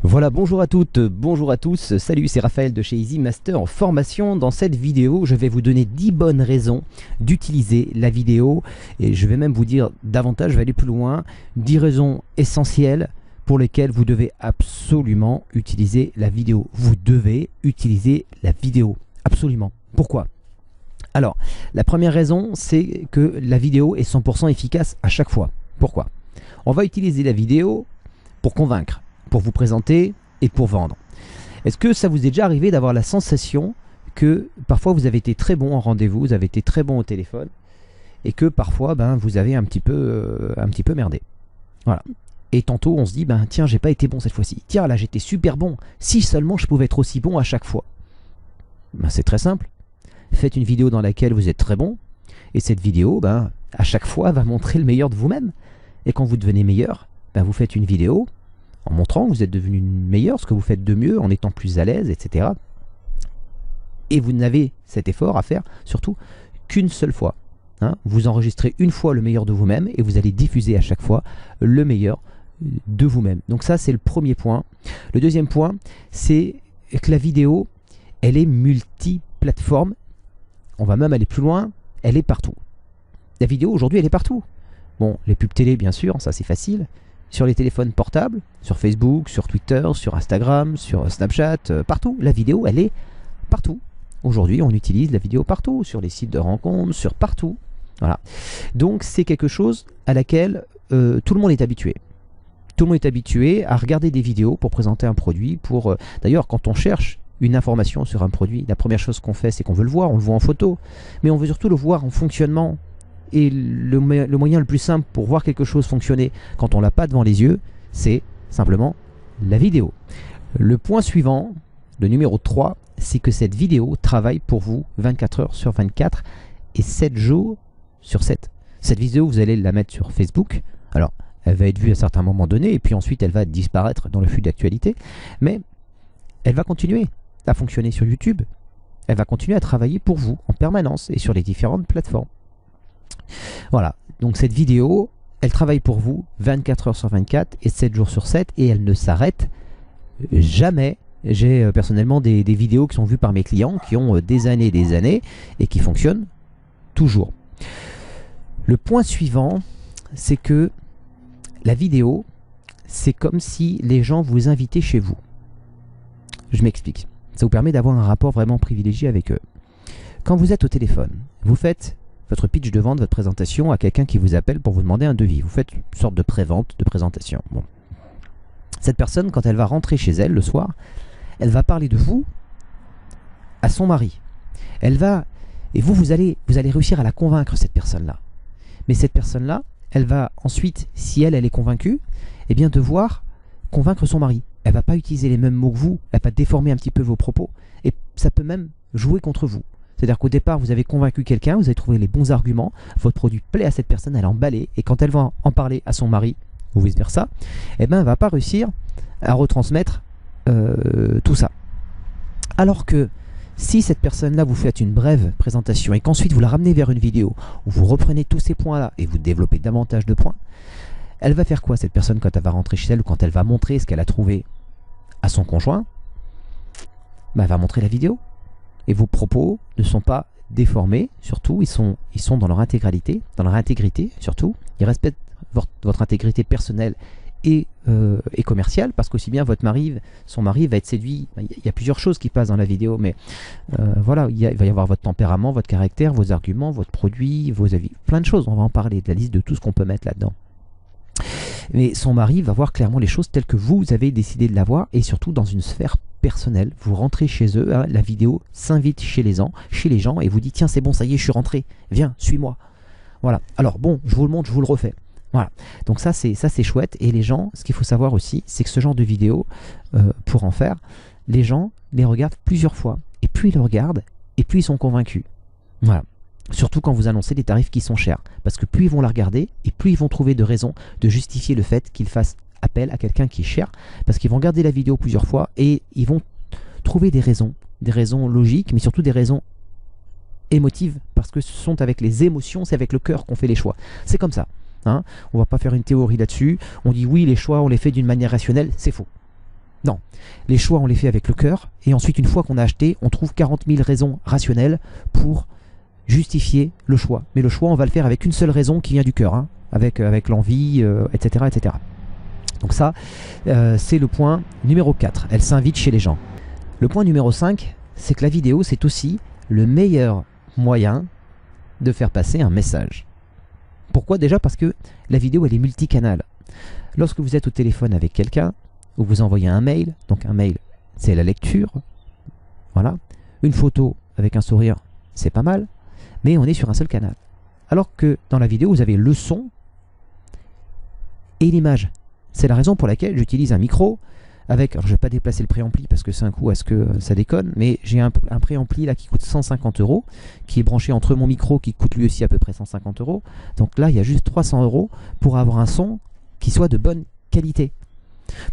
Voilà, bonjour à toutes, bonjour à tous, salut, c'est Raphaël de chez Easy Master en formation. Dans cette vidéo, je vais vous donner 10 bonnes raisons d'utiliser la vidéo et je vais même vous dire davantage, je vais aller plus loin, 10 raisons essentielles pour lesquelles vous devez absolument utiliser la vidéo. Vous devez utiliser la vidéo, absolument. Pourquoi ? Alors, la première raison, c'est que la vidéo est 100% efficace à chaque fois. Pourquoi ? On va utiliser la vidéo pour convaincre, pour vous présenter et pour vendre. Est-ce que ça vous est déjà arrivé d'avoir la sensation que parfois vous avez été très bon en rendez-vous, vous avez été très bon au téléphone et que parfois vous avez un petit peu merdé. Voilà. Et tantôt on se dit tiens, j'ai pas été bon cette fois-ci. Tiens, là j'étais super bon. Si seulement je pouvais être aussi bon à chaque fois. C'est très simple. Faites une vidéo dans laquelle vous êtes très bon et cette vidéo à chaque fois va montrer le meilleur de vous-même. Et quand vous devenez meilleur, vous faites une vidéo en montrant que vous êtes devenu meilleur, ce que vous faites de mieux, en étant plus à l'aise, etc. Et vous n'avez cet effort à faire, surtout, qu'une seule fois. Vous enregistrez une fois le meilleur de vous-même et vous allez diffuser à chaque fois le meilleur de vous-même. Donc ça, c'est le premier point. Le deuxième point, c'est que la vidéo, elle est multiplateforme. On va même aller plus loin, elle est partout. La vidéo, aujourd'hui, elle est partout. Bon, les pubs télé, bien sûr, ça c'est facile. Sur les téléphones portables, sur Facebook, sur Twitter, sur Instagram, sur Snapchat, partout. La vidéo, elle est partout. Aujourd'hui, on utilise la vidéo partout, sur les sites de rencontres, sur partout. Voilà. Donc, c'est quelque chose à laquelle tout le monde est habitué. Tout le monde est habitué à regarder des vidéos pour présenter un produit. D'ailleurs, quand on cherche une information sur un produit, la première chose qu'on fait, c'est qu'on veut le voir, on le voit en photo. Mais on veut surtout le voir en fonctionnement. Et le moyen le plus simple pour voir quelque chose fonctionner quand on ne l'a pas devant les yeux, c'est simplement la vidéo. Le point suivant, le numéro 3, c'est que cette vidéo travaille pour vous 24 heures sur 24 et 7 jours sur 7. Cette vidéo, vous allez la mettre sur Facebook. Alors, elle va être vue à certains moments donnés et puis ensuite elle va disparaître dans le flux d'actualité. Mais elle va continuer à fonctionner sur YouTube. Elle va continuer à travailler pour vous en permanence et sur les différentes plateformes. Voilà, donc cette vidéo, elle travaille pour vous 24 heures sur 24 et 7 jours sur 7 et elle ne s'arrête jamais. J'ai personnellement des vidéos qui sont vues par mes clients qui ont des années et qui fonctionnent toujours. Le point suivant, c'est que la vidéo, c'est comme si les gens vous invitaient chez vous. Je m'explique. Ça vous permet d'avoir un rapport vraiment privilégié avec eux. Quand vous êtes au téléphone, vous faites votre pitch de vente, votre présentation à quelqu'un qui vous appelle pour vous demander un devis. Vous faites une sorte de pré-vente, de présentation. Bon. Cette personne, quand elle va rentrer chez elle le soir, elle va parler de vous à son mari. Et vous allez réussir à la convaincre, cette personne-là. Mais cette personne-là, elle va ensuite, si elle est convaincue, devoir convaincre son mari. Elle ne va pas utiliser les mêmes mots que vous, elle va déformer un petit peu vos propos. Et ça peut même jouer contre vous. C'est-à-dire qu'au départ, vous avez convaincu quelqu'un, vous avez trouvé les bons arguments, votre produit plaît à cette personne, elle est emballée, et quand elle va en parler à son mari, ou vice-versa, elle ne va pas réussir à retransmettre tout ça. Alors que si cette personne-là vous fait une brève présentation et qu'ensuite vous la ramenez vers une vidéo où vous reprenez tous ces points-là et vous développez davantage de points, elle va faire quoi cette personne quand elle va rentrer chez elle ou quand elle va montrer ce qu'elle a trouvé à son conjoint ? Elle va montrer la vidéo. Et vos propos ne sont pas déformés, surtout, ils sont dans leur intégralité, surtout. Ils respectent votre intégrité personnelle et commerciale, parce qu'aussi bien son mari va être séduit. Il y a plusieurs choses qui passent dans la vidéo, mais voilà, il va y avoir votre tempérament, votre caractère, vos arguments, votre produit, vos avis, plein de choses. On va en parler de la liste de tout ce qu'on peut mettre là-dedans. Mais son mari va voir clairement les choses telles que vous avez décidé de la voir et surtout dans une sphère personnelle. Vous rentrez chez eux, la vidéo s'invite chez les gens et vous dit tiens c'est bon, ça y est, je suis rentré, viens, suis-moi. Voilà. Alors bon, je vous le montre, je vous le refais. Voilà. Donc ça c'est chouette et les gens, ce qu'il faut savoir aussi, c'est que ce genre de vidéo, pour en faire, les gens les regardent plusieurs fois et plus ils le regardent et plus ils sont convaincus. Voilà. Surtout quand vous annoncez des tarifs qui sont chers. Parce que plus ils vont la regarder, et plus ils vont trouver de raisons de justifier le fait qu'ils fassent appel à quelqu'un qui est cher. Parce qu'ils vont regarder la vidéo plusieurs fois, et ils vont trouver des raisons logiques, mais surtout des raisons émotives. Parce que ce sont avec les émotions, c'est avec le cœur qu'on fait les choix. C'est comme ça. On ne va pas faire une théorie là-dessus. On dit oui, les choix, on les fait d'une manière rationnelle. C'est faux. Non, les choix on les fait avec le cœur et ensuite une fois qu'on a acheté, on trouve 40 000 raisons rationnelles pour justifier le choix. Mais le choix on va le faire avec une seule raison qui vient du cœur, hein, avec l'envie, etc., etc. Donc ça, c'est le point numéro 4. Elle s'invite chez les gens. Le point numéro 5, c'est que la vidéo, c'est aussi le meilleur moyen de faire passer un message. Pourquoi? Déjà parce que la vidéo, elle est multicanale. Lorsque vous êtes au téléphone avec quelqu'un, ou vous envoyez un mail, donc un mail, c'est la lecture, voilà. Une photo avec un sourire, c'est pas mal, mais on est sur un seul canal. Alors que dans la vidéo, vous avez le son et l'image. C'est la raison pour laquelle j'utilise un micro avec, alors je ne vais pas déplacer le préampli parce que c'est un coup à ce que ça déconne, mais j'ai un préampli là qui coûte 150 €, qui est branché entre mon micro qui coûte lui aussi à peu près 150 €. Donc là, il y a juste 300 € pour avoir un son qui soit de bonne qualité.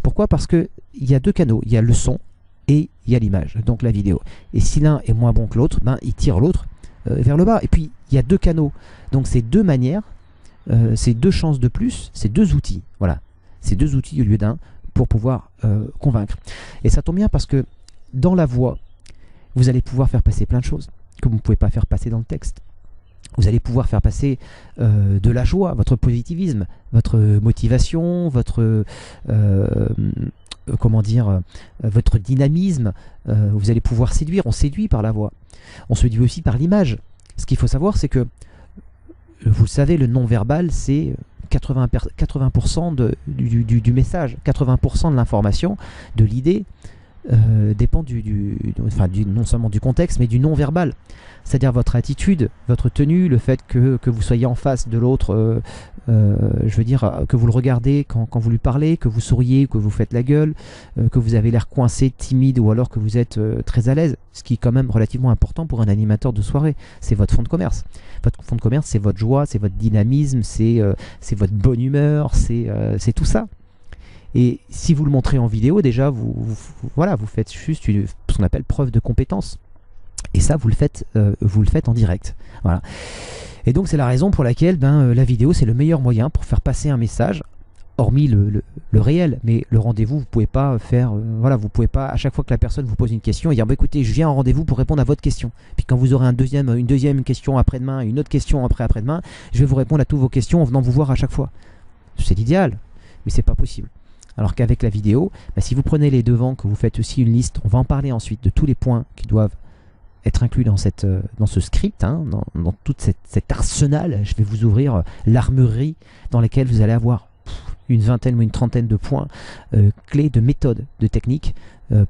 Pourquoi? Parce qu'il y a deux canaux, il y a le son et il y a l'image, donc la vidéo. Et si l'un est moins bon que l'autre, ben, il tire l'autre vers le bas. Et puis, il y a deux canaux, donc c'est deux manières, c'est deux chances de plus, c'est deux outils. Voilà, c'est deux outils au lieu d'un pour pouvoir convaincre. Et ça tombe bien parce que dans la voix, vous allez pouvoir faire passer plein de choses que vous ne pouvez pas faire passer dans le texte. Vous allez pouvoir faire passer de la joie, votre positivisme, votre motivation, votre comment dire, votre dynamisme. Vous allez pouvoir séduire. On séduit par la voix. On séduit aussi par l'image. Ce qu'il faut savoir, c'est que vous le savez, le non-verbal, c'est 80% du message, 80% de l'information, de l'idée, dépend non seulement du contexte, mais du non-verbal. C'est-à-dire votre attitude, votre tenue, le fait que vous soyez en face de l'autre, je veux dire, que vous le regardez quand vous lui parlez, que vous souriez, que vous faites la gueule, que vous avez l'air coincé, timide, ou alors que vous êtes très à l'aise, ce qui est quand même relativement important pour un animateur de soirée. C'est votre fond de commerce. Votre fond de commerce, c'est votre joie, c'est votre dynamisme, c'est votre bonne humeur, c'est tout ça. Et si vous le montrez en vidéo, déjà, voilà, vous faites juste ce qu'on appelle preuve de compétence. Et ça, vous le faites en direct. Voilà. Et donc, c'est la raison pour laquelle la vidéo, c'est le meilleur moyen pour faire passer un message, hormis le réel. Mais le rendez-vous, vous pouvez pas faire... voilà, vous pouvez pas, à chaque fois que la personne vous pose une question, dire écoutez, je viens en rendez-vous pour répondre à votre question. Puis quand vous aurez une deuxième question après-demain, une autre question après-demain, je vais vous répondre à toutes vos questions en venant vous voir à chaque fois. C'est l'idéal, mais c'est pas possible. Alors qu'avec la vidéo, si vous prenez les devants, que vous faites aussi une liste, on va en parler ensuite de tous les points qui doivent être inclus dans ce script, hein, dans tout cet arsenal. Je vais vous ouvrir l'armurerie dans laquelle vous allez avoir une vingtaine ou une trentaine de points clés, de méthodes, de techniques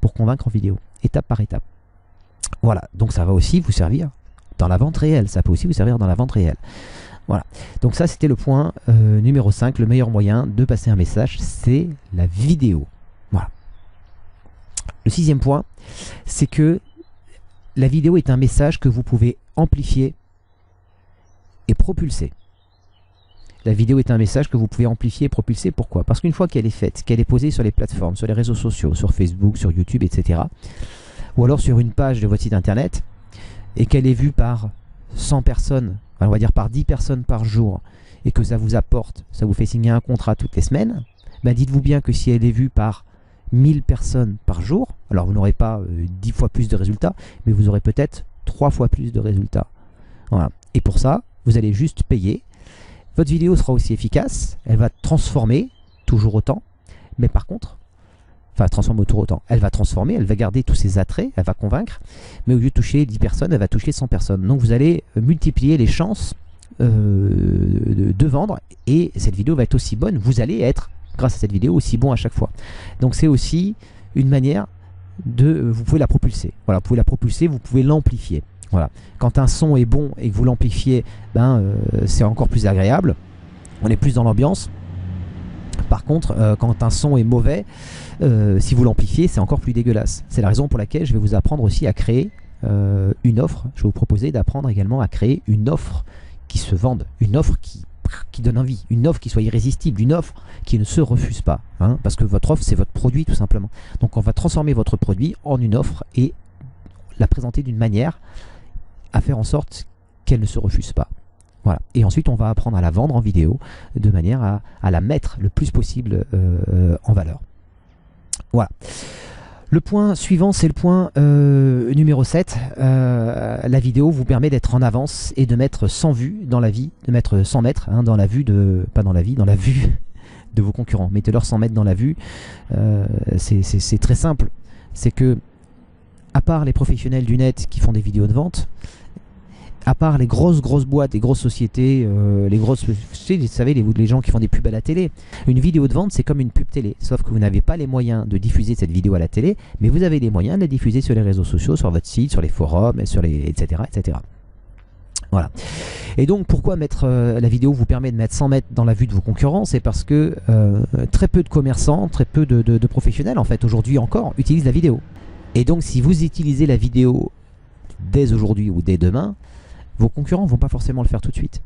pour convaincre en vidéo, étape par étape. Voilà, donc ça va aussi vous servir dans la vente réelle, ça peut aussi vous servir dans la vente réelle. Voilà, donc ça c'était le point numéro 5, le meilleur moyen de passer un message, c'est la vidéo. Voilà. Le 6e point, c'est que la vidéo est un message que vous pouvez amplifier et propulser. La vidéo est un message que vous pouvez amplifier et propulser. Pourquoi? Parce qu'une fois qu'elle est faite, qu'elle est posée sur les plateformes, sur les réseaux sociaux, sur Facebook, sur YouTube, etc., ou alors sur une page de votre site internet, et qu'elle est vue par 100 personnes, on va dire par 10 personnes par jour, et que ça vous apporte, ça vous fait signer un contrat toutes les semaines, dites-vous bien que si elle est vue par 1000 personnes par jour, alors vous n'aurez pas 10 fois plus de résultats, mais vous aurez peut-être 3 fois plus de résultats. Voilà. Et pour ça, vous allez juste payer. Votre vidéo sera aussi efficace, elle va transformer toujours autant, mais par contre, transformer autour autant. Elle va transformer, elle va garder tous ses attraits, elle va convaincre, mais au lieu de toucher 10 personnes, elle va toucher 100 personnes. Donc vous allez multiplier les chances de vendre, et cette vidéo va être aussi bonne. Vous allez être, grâce à cette vidéo, aussi bon à chaque fois. Donc c'est aussi une manière vous pouvez la propulser. Voilà, vous pouvez la propulser, vous pouvez l'amplifier. Voilà. Quand un son est bon et que vous l'amplifiez, c'est encore plus agréable. On est plus dans l'ambiance. Par contre, quand un son est mauvais, si vous l'amplifiez, c'est encore plus dégueulasse. C'est la raison pour laquelle je vais vous apprendre aussi à créer une offre. Je vais vous proposer d'apprendre également à créer une offre qui se vende, une offre qui donne envie, une offre qui soit irrésistible, une offre qui ne se refuse pas, hein, parce que votre offre, c'est votre produit tout simplement. Donc on va transformer votre produit en une offre et la présenter d'une manière à faire en sorte qu'elle ne se refuse pas. Voilà. Et ensuite, on va apprendre à la vendre en vidéo de manière à la mettre le plus possible en valeur. Voilà. Le point suivant, c'est le point numéro 7. La vidéo vous permet d'être en avance et de mettre 100 vues dans la vie, de mettre 100 mètres dans la vue de... pas dans la vie, dans la vue de vos concurrents. Mettez-leur 100 mètres dans la vue. C'est très simple. C'est que, à part les professionnels du net qui font des vidéos de vente, à part les grosses boîtes, les grosses sociétés, les grosses, vous savez, les gens qui font des pubs à la télé, une vidéo de vente c'est comme une pub télé, sauf que vous n'avez pas les moyens de diffuser cette vidéo à la télé, mais vous avez les moyens de la diffuser sur les réseaux sociaux, sur votre site, sur les forums, etc., etc. Voilà. Et donc pourquoi mettre la vidéo vous permet de mettre 100 mètres dans la vue de vos concurrents? C'est parce que très peu de commerçants, très peu de professionnels en fait aujourd'hui encore utilisent la vidéo. Et donc si vous utilisez la vidéo dès aujourd'hui ou dès demain, vos concurrents ne vont pas forcément le faire tout de suite.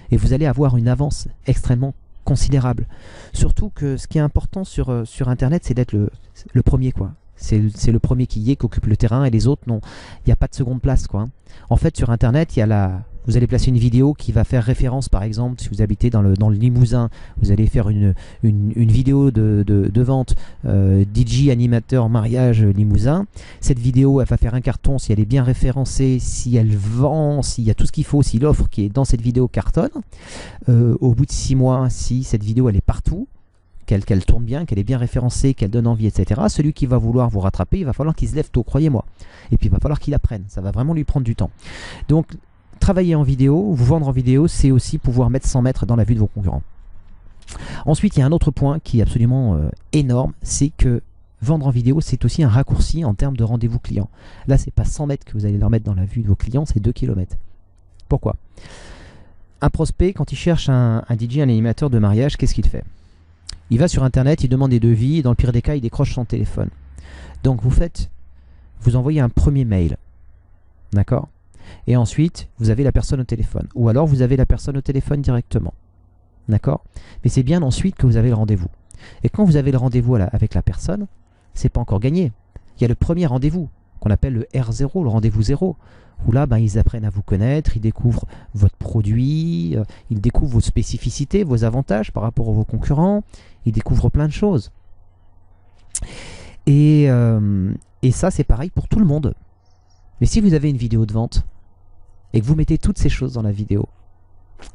Et vous allez avoir une avance extrêmement considérable. Surtout que ce qui est important sur Internet, c'est d'être le premier, quoi. C'est le premier qui y est, qui occupe le terrain, et les autres, non. Il n'y a pas de seconde place, quoi. En fait, sur Internet, il y a vous allez placer une vidéo qui va faire référence, par exemple, si vous habitez dans le Limousin, vous allez faire une vidéo de vente DJ animateur mariage Limousin. Cette vidéo, elle va faire un carton si elle est bien référencée, si elle vend, s'il y a tout ce qu'il faut, si l'offre qui est dans cette vidéo cartonne. Au bout de 6 mois, si cette vidéo, elle est partout, qu'elle tourne bien, qu'elle est bien référencée, qu'elle donne envie, etc. Celui qui va vouloir vous rattraper, il va falloir qu'il se lève tôt, croyez-moi. Et puis il va falloir qu'il apprenne, ça va vraiment lui prendre du temps. Donc travailler en vidéo, vous vendre en vidéo, c'est aussi pouvoir mettre 100 mètres dans la vue de vos concurrents. Ensuite, il y a un autre point qui est absolument énorme, c'est que vendre en vidéo, c'est aussi un raccourci en termes de rendez-vous client. Là, c'est pas 100 mètres que vous allez leur mettre dans la vue de vos clients, c'est 2 km. Pourquoi? Un prospect, quand il cherche un DJ, un animateur de mariage, qu'est-ce qu'il fait? Il va sur Internet, il demande des devis, et dans le pire des cas, il décroche son téléphone. Donc vous envoyez un premier mail, d'accord? Et ensuite, vous avez la personne au téléphone. Ou alors, vous avez la personne au téléphone directement, d'accord? Mais c'est bien ensuite que vous avez le rendez-vous. Et quand vous avez le rendez-vous avec la personne, c'est pas encore gagné. Il y a le premier rendez-vous, qu'on appelle le R0, le rendez-vous 0, où là, ils apprennent à vous connaître, ils découvrent votre produit, ils découvrent vos spécificités, vos avantages par rapport à vos concurrents, ils découvrent plein de choses. Et ça, c'est pareil pour tout le monde. Mais si vous avez une vidéo de vente et que vous mettez toutes ces choses dans la vidéo,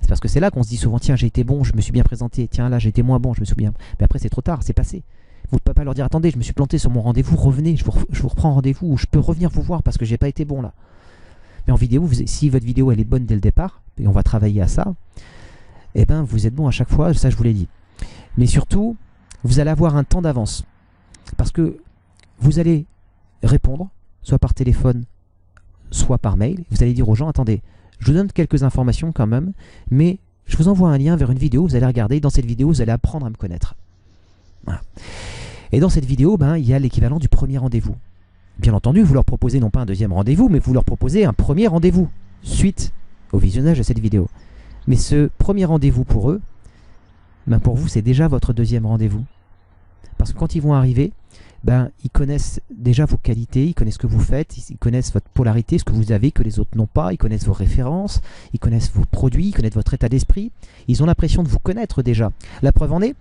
c'est parce que c'est là qu'on se dit souvent, tiens, j'ai été bon, je me suis bien présenté, tiens, là, j'ai été moins bon, je me suis bien... Mais après, c'est trop tard, c'est passé. Vous ne pouvez pas leur dire, attendez, je me suis planté sur mon rendez-vous, revenez, je vous reprends rendez-vous, ou je peux revenir vous voir parce que j'ai pas été bon là. Mais en vidéo, si votre vidéo elle est bonne dès le départ, et on va travailler à ça, eh ben vous êtes bon à chaque fois, ça je vous l'ai dit. Mais surtout, vous allez avoir un temps d'avance. Parce que vous allez répondre, soit par téléphone, soit par mail. Vous allez dire aux gens, attendez, je vous donne quelques informations quand même, mais je vous envoie un lien vers une vidéo, vous allez regarder, dans cette vidéo, vous allez apprendre à me connaître. Voilà. Et dans cette vidéo, il y a l'équivalent du premier rendez-vous. Bien entendu, vous leur proposez non pas un deuxième rendez-vous, mais vous leur proposez un premier rendez-vous, suite au visionnage de cette vidéo. Mais ce premier rendez-vous pour eux, pour vous, c'est déjà votre deuxième rendez-vous. Parce que quand ils vont arriver, ils connaissent déjà vos qualités, ils connaissent ce que vous faites, ils connaissent votre polarité, ce que vous avez que les autres n'ont pas, ils connaissent vos références, ils connaissent vos produits, ils connaissent votre état d'esprit, ils ont l'impression de vous connaître déjà. La preuve en est,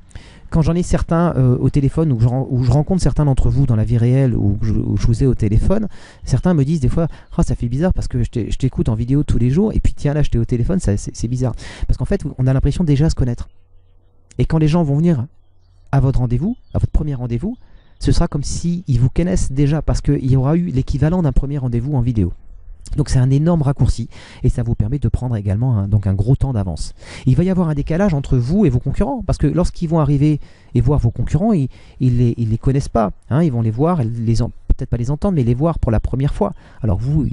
quand j'en ai certains au téléphone, ou je rencontre certains d'entre vous dans la vie réelle, ou je vous ai au téléphone, certains me disent des fois, oh, ça fait bizarre parce que je t'écoute en vidéo tous les jours, et puis tiens là je t'ai au téléphone, c'est bizarre. Parce qu'en fait, on a l'impression déjà de se connaître. Et quand les gens vont venir à votre rendez-vous, à votre premier rendez-vous, ce sera comme s'ils vous connaissent déjà, parce qu'il y aura eu l'équivalent d'un premier rendez-vous en vidéo. Donc c'est un énorme raccourci, et ça vous permet de prendre également un gros temps d'avance. Il va y avoir un décalage entre vous et vos concurrents, parce que lorsqu'ils vont arriver et voir vos concurrents, ils les connaissent pas. Ils vont les voir, peut-être pas les entendre, mais les voir pour la première fois. Alors vous,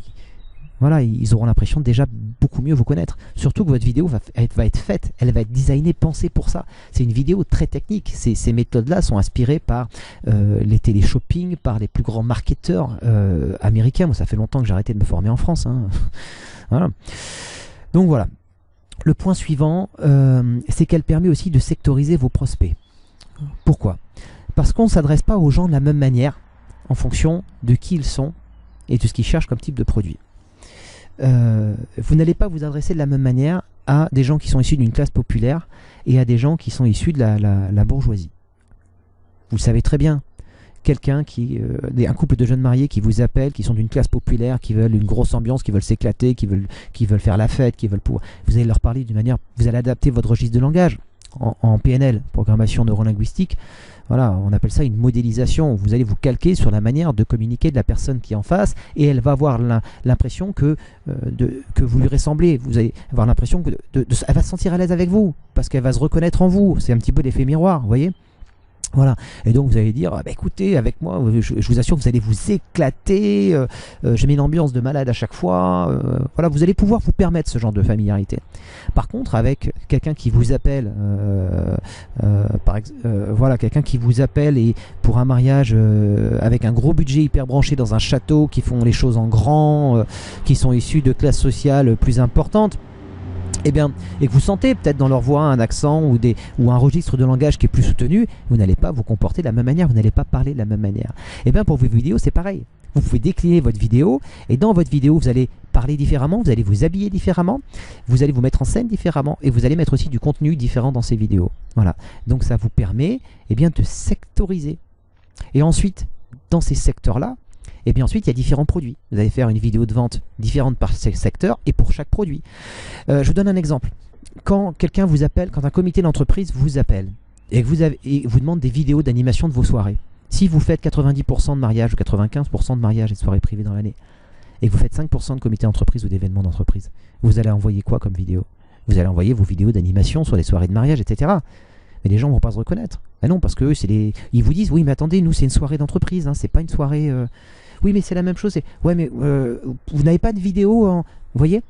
voilà, ils auront l'impression de déjà beaucoup mieux vous connaître. Surtout que votre vidéo va être faite, elle va être designée, pensée pour ça. C'est une vidéo très technique. Ces méthodes-là sont inspirées par les téléshopping, par les plus grands marketeurs américains. Moi, ça fait longtemps que j'ai arrêté de me former en France. Voilà. Donc voilà. Le point suivant, c'est qu'elle permet aussi de sectoriser vos prospects. Pourquoi? Parce qu'on ne s'adresse pas aux gens de la même manière en fonction de qui ils sont et de ce qu'ils cherchent comme type de produit. Vous n'allez pas vous adresser de la même manière à des gens qui sont issus d'une classe populaire et à des gens qui sont issus de la bourgeoisie. Vous le savez très bien quelqu'un un couple de jeunes mariés qui vous appellent, qui sont d'une classe populaire, qui veulent une grosse ambiance, qui veulent s'éclater, qui veulent faire la fête, vous allez leur parler d'une manière, vous allez adapter votre registre de langage en PNL, programmation neurolinguistique. Voilà, on appelle ça une modélisation. Vous allez vous calquer sur la manière de communiquer de la personne qui est en face, et elle va avoir l'impression que vous lui ressemblez. Vous allez avoir l'impression elle va se sentir à l'aise avec vous, parce qu'elle va se reconnaître en vous. C'est un petit peu l'effet miroir, vous voyez. Voilà, et donc vous allez dire, bah écoutez, avec moi, je vous assure que vous allez vous éclater, je mets une ambiance de malade à chaque fois, voilà, vous allez pouvoir vous permettre ce genre de familiarité. Par contre, avec quelqu'un qui vous appelle, voilà, quelqu'un qui vous appelle et pour un mariage avec un gros budget hyper branché dans un château, qui font les choses en grand, qui sont issus de classes sociales plus importantes, et que vous sentez peut-être dans leur voix un accent ou un registre de langage qui est plus soutenu, vous n'allez pas vous comporter de la même manière, vous n'allez pas parler de la même manière. Et bien pour vos vidéos, c'est pareil. Vous pouvez décliner votre vidéo, et dans votre vidéo, vous allez parler différemment, vous allez vous habiller différemment, vous allez vous mettre en scène différemment, et vous allez mettre aussi du contenu différent dans ces vidéos. Voilà. Donc ça vous permet de sectoriser. Et ensuite, dans ces secteurs-là, et bien ensuite, il y a différents produits. Vous allez faire une vidéo de vente différente par secteur et pour chaque produit. Je vous donne un exemple. Quand quelqu'un vous appelle, quand un comité d'entreprise vous appelle et que vous demande des vidéos d'animation de vos soirées, si vous faites 90% de mariage ou 95% de mariage et de soirées privées dans l'année, et que vous faites 5% de comités d'entreprise ou d'événements d'entreprise, vous allez envoyer quoi comme vidéo? Vous allez envoyer vos vidéos d'animation sur les soirées de mariage, etc. Mais les gens ne vont pas se reconnaître. Ah non, parce que ils vous disent, oui, mais attendez, nous, c'est une soirée d'entreprise, hein, c'est pas une soirée... Oui, mais c'est la même chose. Ouais, mais vous n'avez pas de vidéo, vous voyez?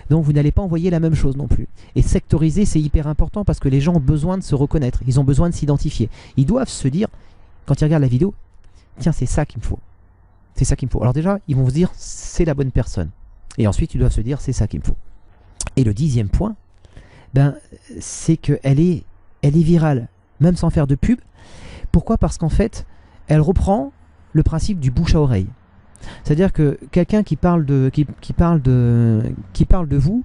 Donc vous n'allez pas envoyer la même chose non plus. Et sectoriser, c'est hyper important parce que les gens ont besoin de se reconnaître. Ils ont besoin de s'identifier. Ils doivent se dire, quand ils regardent la vidéo, tiens, c'est ça qu'il me faut. C'est ça qu'il me faut. Alors déjà, ils vont se dire, c'est la bonne personne. Et ensuite, ils doivent se dire, c'est ça qu'il me faut. Et le 10e point, c'est qu'elle est virale, même sans faire de pub. Pourquoi? Parce qu'en fait, elle reprend le principe du bouche à oreille. C'est-à-dire que quelqu'un qui parle de vous,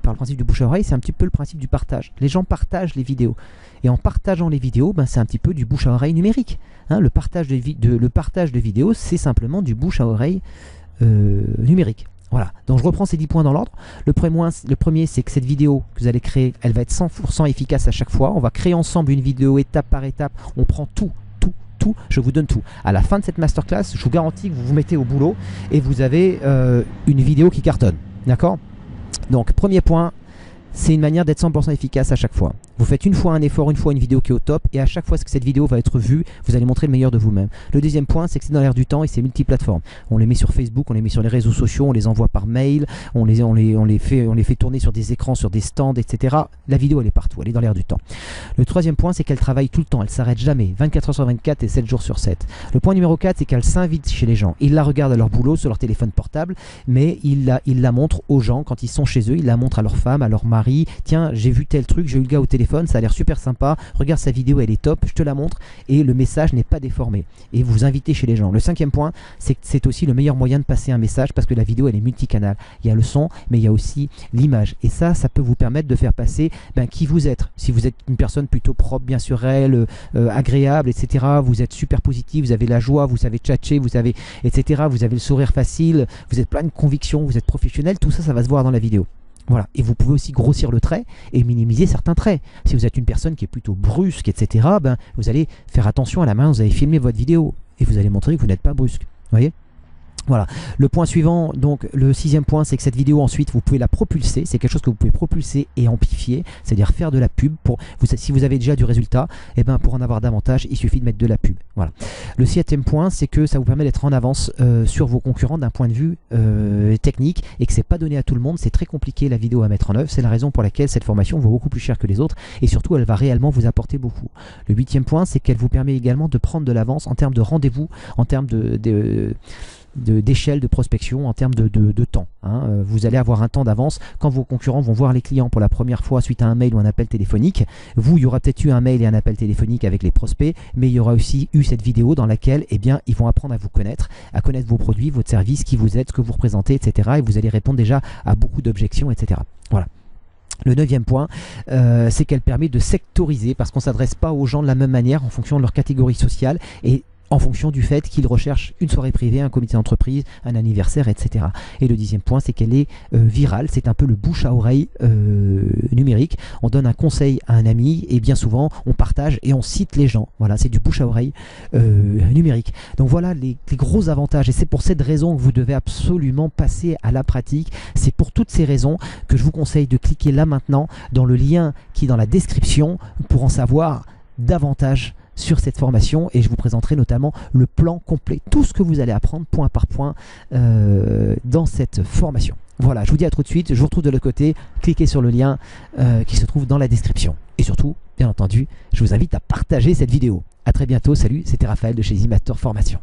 par le principe du bouche à oreille, c'est un petit peu le principe du partage. Les gens partagent les vidéos. Et en partageant les vidéos, c'est un petit peu du bouche à oreille numérique. Hein, le partage de vidéos, c'est simplement du bouche à oreille numérique. Voilà, donc je reprends ces 10 points dans l'ordre. Le premier, c'est que cette vidéo que vous allez créer, elle va être 100% efficace à chaque fois. On va créer ensemble une vidéo étape par étape. On prend tout, je vous donne tout. À la fin de cette masterclass, je vous garantis que vous vous mettez au boulot et vous avez une vidéo qui cartonne. D'accord? Donc, premier point, c'est une manière d'être 100% efficace à chaque fois. Vous faites une fois un effort, une fois une vidéo qui est au top, et à chaque fois que cette vidéo va être vue, vous allez montrer le meilleur de vous-même. Le deuxième point, c'est que c'est dans l'air du temps et c'est multiplateforme. On les met sur Facebook, on les met sur les réseaux sociaux, on les envoie par mail, on les fait tourner sur des écrans, sur des stands, etc. La vidéo, elle est partout, elle est dans l'air du temps. Le troisième point, c'est qu'elle travaille tout le temps, elle ne s'arrête jamais, 24 heures sur 24 et 7 jours sur 7. Le point numéro 4, c'est qu'elle s'invite chez les gens. Ils la regardent à leur boulot, sur leur téléphone portable, mais ils la montrent aux gens quand ils sont chez eux, ils la montrent à leur femme, à leur mari. Tiens, j'ai vu tel truc, j'ai eu le gars au téléphone, ça a l'air super sympa, regarde sa vidéo, elle est top, je te la montre, et le message n'est pas déformé. Et vous invitez chez les gens. Le cinquième point, c'est que c'est aussi le meilleur moyen de passer un message parce que la vidéo, elle est multicanal. Il y a le son, mais il y a aussi l'image. Et ça peut vous permettre de faire passer qui vous êtes. Si vous êtes une personne plutôt propre, bien sûr, elle, agréable, etc., vous êtes super positif, vous avez la joie, vous savez tchatcher, vous savez, etc., vous avez le sourire facile, vous êtes plein de conviction, vous êtes professionnel, tout ça, ça va se voir dans la vidéo. Voilà. Et vous pouvez aussi grossir le trait et minimiser certains traits. Si vous êtes une personne qui est plutôt brusque, etc., vous allez faire attention à la manière dont vous allez filmer votre vidéo et vous allez montrer que vous n'êtes pas brusque. Vous voyez ? Voilà. Le point suivant, donc le 6e point, c'est que cette vidéo ensuite, vous pouvez la propulser. C'est quelque chose que vous pouvez propulser et amplifier, c'est-à-dire faire de la pub. Si vous avez déjà du résultat, pour en avoir davantage, il suffit de mettre de la pub. Voilà. Le 7e point, c'est que ça vous permet d'être en avance sur vos concurrents d'un point de vue technique et que c'est pas donné à tout le monde. C'est très compliqué la vidéo à mettre en œuvre. C'est la raison pour laquelle cette formation vaut beaucoup plus cher que les autres et surtout, elle va réellement vous apporter beaucoup. Le 8e point, c'est qu'elle vous permet également de prendre de l'avance en termes de rendez-vous, en termes d'échelle de prospection, en termes de temps. Vous allez avoir un temps d'avance. Quand vos concurrents vont voir les clients pour la première fois suite à un mail ou un appel téléphonique, il y aura peut-être eu un mail et un appel téléphonique avec les prospects, mais il y aura aussi eu cette vidéo dans laquelle ils vont apprendre à vous connaître, à connaître vos produits, votre service, qui vous êtes, ce que vous représentez, etc. Et vous allez répondre déjà à beaucoup d'objections, etc. Voilà. Le 9e point, c'est qu'elle permet de sectoriser parce qu'on ne s'adresse pas aux gens de la même manière en fonction de leur catégorie sociale et en fonction du fait qu'il recherche une soirée privée, un comité d'entreprise, un anniversaire, etc. Et le 10e point, c'est qu'elle est virale. C'est un peu le bouche à oreille numérique. On donne un conseil à un ami et bien souvent, on partage et on cite les gens. Voilà, c'est du bouche à oreille numérique. Donc voilà les gros avantages. Et c'est pour cette raison que vous devez absolument passer à la pratique. C'est pour toutes ces raisons que je vous conseille de cliquer là maintenant dans le lien qui est dans la description pour en savoir davantage sur cette formation, et je vous présenterai notamment le plan complet, tout ce que vous allez apprendre point par point dans cette formation. Voilà, je vous dis à tout de suite, je vous retrouve de l'autre côté, cliquez sur le lien qui se trouve dans la description. Et surtout, bien entendu, je vous invite à partager cette vidéo. A très bientôt, salut, c'était Raphaël de chez Easy Master Formation.